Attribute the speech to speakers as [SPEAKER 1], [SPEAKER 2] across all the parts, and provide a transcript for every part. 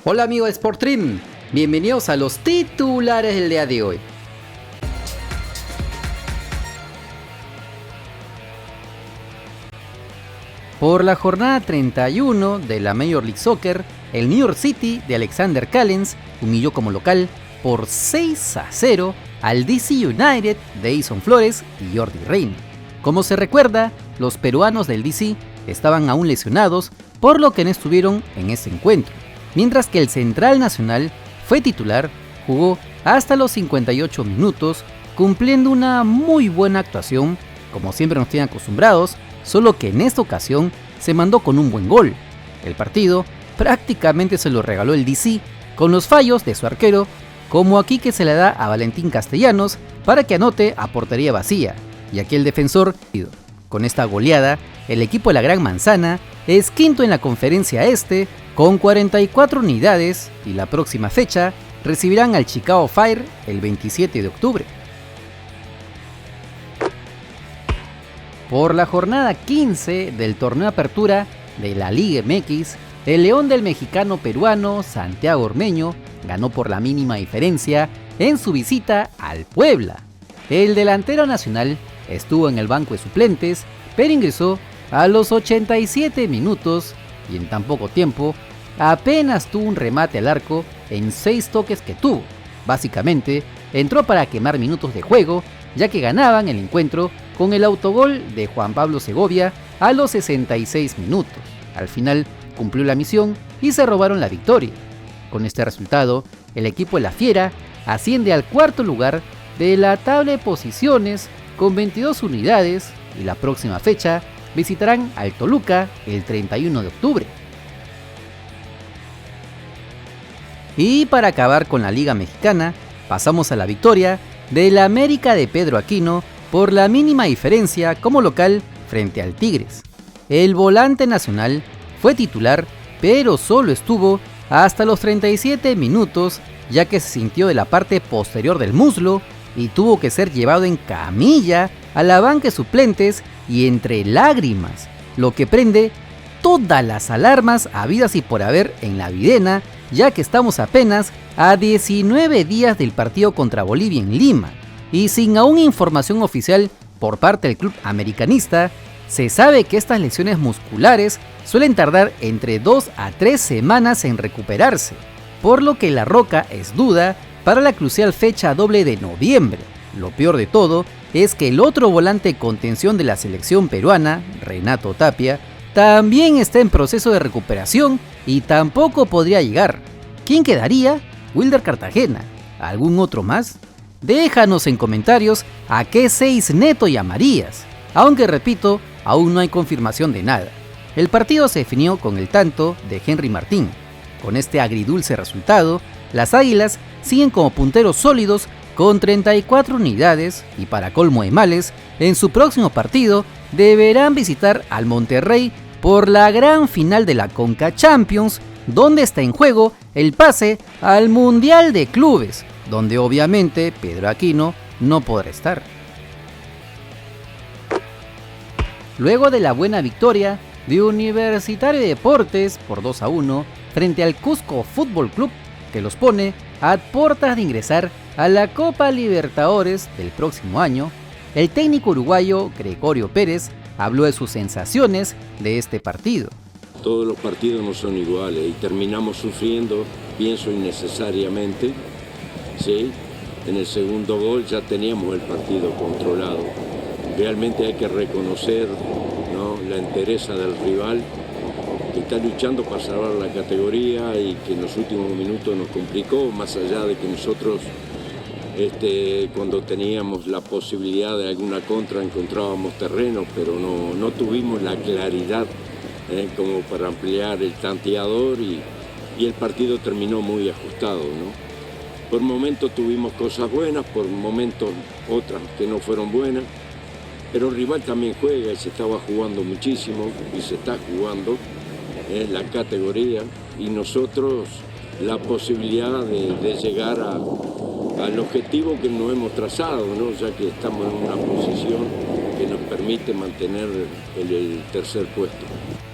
[SPEAKER 1] Hola amigos de Sportstream, bienvenidos a los titulares del día de hoy. Por la jornada 31 de la Major League Soccer, el New York City de Alexander Callens humilló como local por 6-0 al DC United de Edson Flores y Jordi Reina. Como se recuerda, los peruanos del DC estaban aún lesionados, por lo que no estuvieron en ese encuentro, mientras que el Central Nacional fue titular, jugó hasta los 58 minutos, cumpliendo una muy buena actuación, como siempre nos tienen acostumbrados, solo que en esta ocasión se mandó con un buen gol. El partido prácticamente se lo regaló el DC, con los fallos de su arquero, como aquí que se le da a Valentín Castellanos para que anote a portería vacía, y aquí el defensor. Con esta goleada, el equipo de la Gran Manzana es quinto en la conferencia este con 44 unidades y la próxima fecha recibirán al Chicago Fire el 27 de octubre. Por la jornada 15 del torneo Apertura de la Liga MX, el León del mexicano peruano Santiago Ormeño ganó por la mínima diferencia en su visita al Puebla. El delantero nacional estuvo en el banco de suplentes, pero ingresó a los 87 minutos y en tan poco tiempo apenas tuvo un remate al arco en 6 toques que tuvo. Básicamente entró para quemar minutos de juego, ya que ganaban el encuentro con el autogol de Juan Pablo Segovia a los 66 minutos. Al final cumplió la misión y se robaron la victoria. Con este resultado, el equipo de la Fiera asciende al cuarto lugar de la tabla de posiciones con 22 unidades y la próxima fecha visitarán al Toluca el 31 de octubre. Y para acabar con la Liga Mexicana, pasamos a la victoria del América de Pedro Aquino por la mínima diferencia como local frente al Tigres. El volante nacional fue titular, pero solo estuvo hasta los 37 minutos, ya que se sintió de la parte posterior del muslo y tuvo que ser llevado en camilla a la banca de suplentes y entre lágrimas, lo que prende todas las alarmas habidas y por haber en la Videna, ya que estamos apenas a 19 días del partido contra Bolivia en Lima, y sin aún información oficial por parte del club americanista, se sabe que estas lesiones musculares suelen tardar entre 2 a 3 semanas en recuperarse, por lo que La Roca es duda para la crucial fecha doble de noviembre. Lo peor de todo es que el otro volante de contención de la selección peruana, Renato Tapia, también está en proceso de recuperación y tampoco podría llegar. ¿Quién quedaría? Wilder Cartagena. ¿Algún otro más? Déjanos en comentarios a qué 6 neto llamarías, aunque repito, aún no hay confirmación de nada. El partido se definió con el tanto de Henry Martín. Con este agridulce resultado, las Águilas siguen como punteros sólidos con 34 unidades y para colmo de males, en su próximo partido deberán visitar al Monterrey por la gran final de la Conca Champions, donde está en juego el pase al Mundial de Clubes, donde obviamente Pedro Aquino no podrá estar. Luego de la buena victoria de Universitario de Deportes por 2-1 frente al Cusco Fútbol Club, que los pone a puertas de ingresar a la Copa Libertadores del próximo año, el técnico uruguayo Gregorio Pérez habló de sus sensaciones de este partido.
[SPEAKER 2] Todos los partidos no son iguales y terminamos sufriendo, pienso innecesariamente. Sí, en el segundo gol ya teníamos el partido controlado. Realmente hay que reconocer, ¿no?, la entereza del rival, que está luchando para salvar la categoría y que en los últimos minutos nos complicó, más allá de que nosotros cuando teníamos la posibilidad de alguna contra encontrábamos terreno, pero no tuvimos la claridad como para ampliar el tanteador y el partido terminó muy ajustado, ¿no? Por momentos tuvimos cosas buenas, por momentos otras que no fueron buenas, pero el rival también juega y se estaba jugando muchísimo y se está jugando en la categoría y nosotros la posibilidad de llegar al objetivo que nos hemos trazado, ¿no?, ya que estamos en una posición que nos permite mantener el tercer puesto.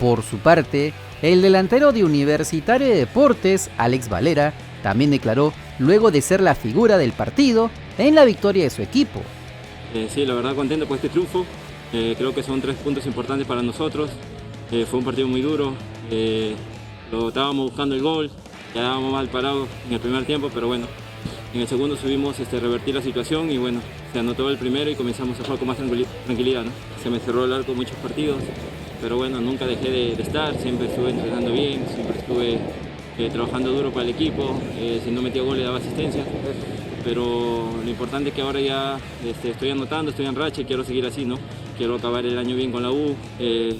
[SPEAKER 1] Por su parte, el delantero de Universitario de Deportes, Alex Valera, también declaró luego de ser la figura del partido en la victoria de su equipo.
[SPEAKER 3] Sí, la verdad contento por este triunfo. Creo que son 3 puntos importantes para nosotros. Fue un partido muy duro. Lo estábamos buscando el gol, quedábamos mal parados en el primer tiempo, pero bueno, en el segundo subimos revertir la situación y bueno, se anotó el primero y comenzamos a jugar con más tranquilidad, ¿no? Se me cerró el arco muchos partidos, pero bueno, nunca dejé de estar, siempre estuve entrenando bien, siempre estuve trabajando duro para el equipo, si no metía goles daba asistencia, pero lo importante es que ahora ya estoy anotando, estoy en racha y quiero seguir así, ¿no? Quiero acabar el año bien con la U,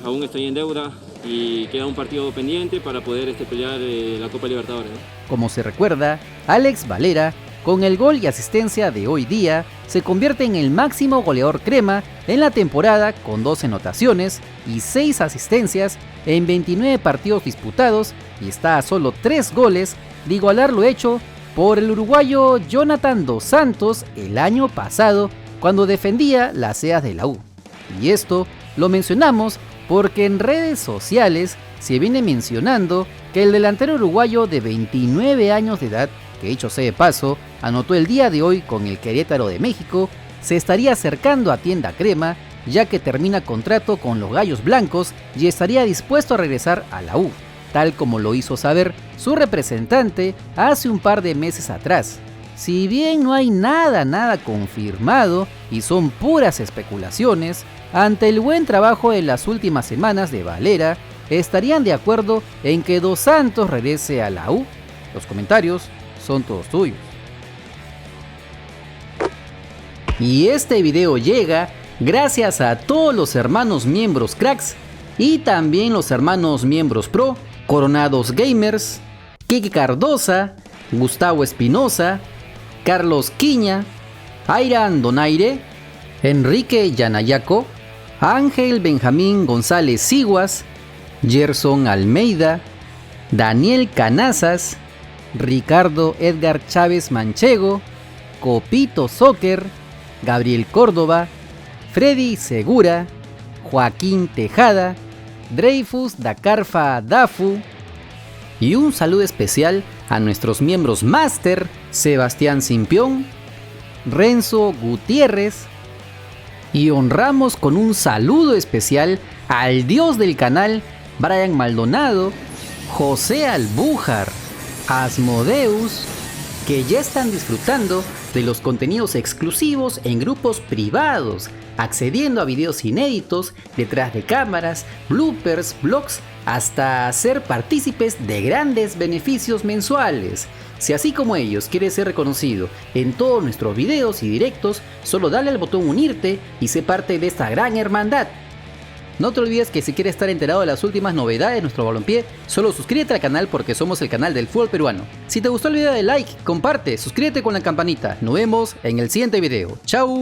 [SPEAKER 3] aún estoy en deuda y queda un partido pendiente para poder pelear la Copa Libertadores, ¿no?
[SPEAKER 1] Como se recuerda, Alex Valera, con el gol y asistencia de hoy día, se convierte en el máximo goleador crema en la temporada con 12 anotaciones y 6 asistencias en 29 partidos disputados y está a solo 3 goles de igualar lo hecho por el uruguayo Jonathan Dos Santos el año pasado cuando defendía las sedas de la U. Y esto lo mencionamos porque en redes sociales se viene mencionando que el delantero uruguayo de 29 años de edad, que dicho sea de paso, anotó el día de hoy con el Querétaro de México, se estaría acercando a Tienda Crema ya que termina contrato con los Gallos Blancos y estaría dispuesto a regresar a la U, tal como lo hizo saber su representante hace un par de meses atrás. Si bien no hay nada confirmado y son puras especulaciones, ante el buen trabajo de las últimas semanas de Valera, estarían de acuerdo en que Dos Santos regrese a la U. Los comentarios son todos tuyos. Y este video llega gracias a todos los hermanos miembros cracks y también los hermanos miembros pro, Coronados Gamers, Kike Cardosa, Gustavo Espinosa, Carlos Quiña, Airan Donaire, Enrique Yanayaco, Ángel Benjamín González Siguas, Gerson Almeida, Daniel Canazas, Ricardo Edgar Chávez Manchego, Copito Soccer, Gabriel Córdoba, Freddy Segura, Joaquín Tejada, Dreyfus Dacarfa Dafu, y un saludo especial a nuestros miembros Master, Sebastián Simpión, Renzo Gutiérrez, y honramos con un saludo especial al dios del canal, Brian Maldonado, José Albújar, Asmodeus, que ya están disfrutando de los contenidos exclusivos en grupos privados, accediendo a videos inéditos, detrás de cámaras, bloopers, vlogs, hasta ser partícipes de grandes beneficios mensuales. Si así como ellos quieres ser reconocido en todos nuestros videos y directos, solo dale al botón unirte y sé parte de esta gran hermandad. No te olvides que si quieres estar enterado de las últimas novedades de nuestro balompié, solo suscríbete al canal porque somos el canal del fútbol peruano. Si te gustó el video, dale like, comparte, suscríbete con la campanita. Nos vemos en el siguiente video. ¡Chao!